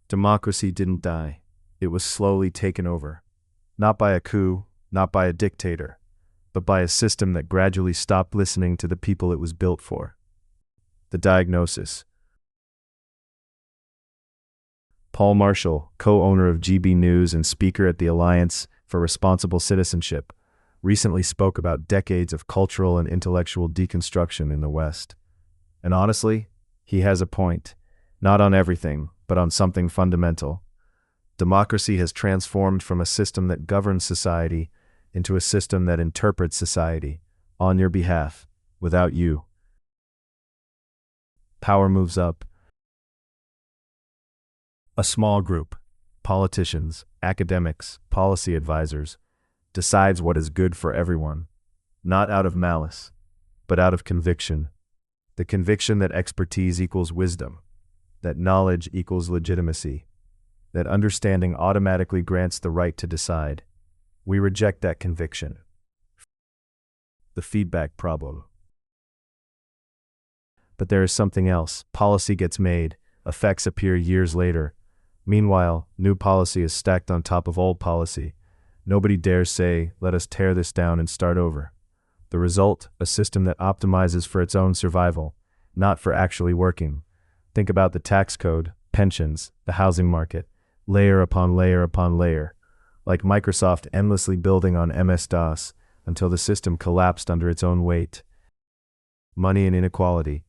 Democracy didn't die. It was slowly taken over. Not by a coup, not by a dictator, but by a system that gradually stopped listening to the people it was built for. The diagnosis. Paul Marshall, co-owner of GB News and speaker at the Alliance for Responsible Citizenship, recently spoke about decades of cultural and intellectual deconstruction in the West. And honestly, he has a point. Not on everything, but on something fundamental. Democracy has transformed from a system that governs society into a system that interprets society on your behalf, without you. Power moves up. A small group, politicians, academics, policy advisors, decides what is good for everyone, not out of malice, but out of conviction. The conviction that expertise equals wisdom, that knowledge equals legitimacy, that understanding automatically grants the right to decide. We reject that conviction. The feedback problem. But there is something else. Policy gets made, effects appear years later. Meanwhile, new policy is stacked on top of old policy. Nobody dares say, let us tear this down and start over. The result, a system that optimizes for its own survival, not for actually working. Think about the tax code, pensions, the housing market, layer upon layer upon layer, like Microsoft endlessly building on MS-DOS until the system collapsed under its own weight. Money and inequality.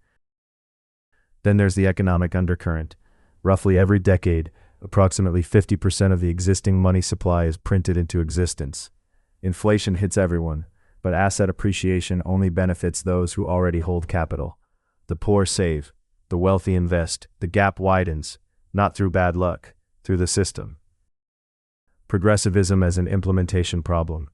Then there's the economic undercurrent. Roughly every decade, approximately 50% of the existing money supply is printed into existence. Inflation hits everyone, but asset appreciation only benefits those who already hold capital. The poor save, the wealthy invest, the gap widens, not through bad luck, through the system. Progressivism as an implementation problem.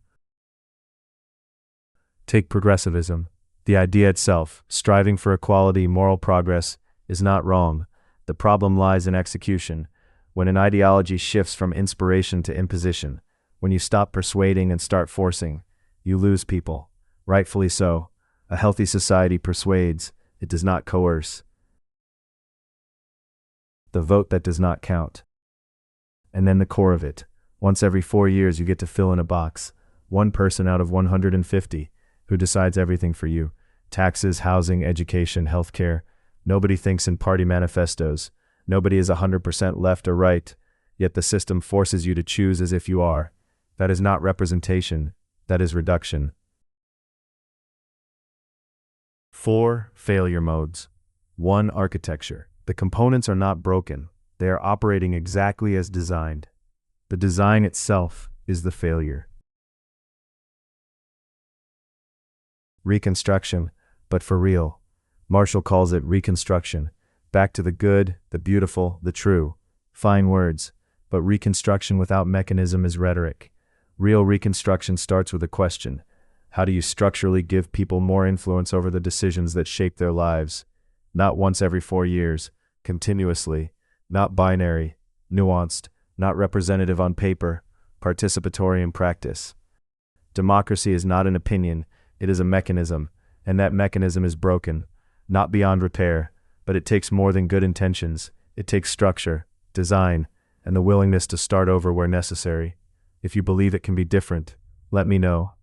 Take progressivism. The idea itself, striving for equality, moral progress, is not wrong. The problem lies in execution. When an ideology shifts from inspiration to imposition, when you stop persuading and start forcing, you lose people. Rightfully so. A healthy society persuades, it does not coerce. The vote that does not count. And then the core of it. Once every 4 years you get to fill in a box. One person out of 150 who decides everything for you. Taxes, housing, education, healthcare. Nobody thinks in party manifestos. Nobody is 100% left or right, yet the system forces you to choose as if you are. That is not representation, that is reduction. 4 failure modes. 1 architecture. The components are not broken, they are operating exactly as designed. The design itself is the failure. Reconstruction, but for real. Marshall calls it reconstruction. Back to the good, the beautiful, the true. Fine words, but reconstruction without mechanism is rhetoric. Real reconstruction starts with a question. How do you structurally give people more influence over the decisions that shape their lives? Not once every 4 years, continuously, not binary, nuanced, not representative on paper, participatory in practice. Democracy is not an opinion, it is a mechanism, and that mechanism is broken, not beyond repair. But it takes more than good intentions. It takes structure, design, and the willingness to start over where necessary. If you believe it can be different, let me know.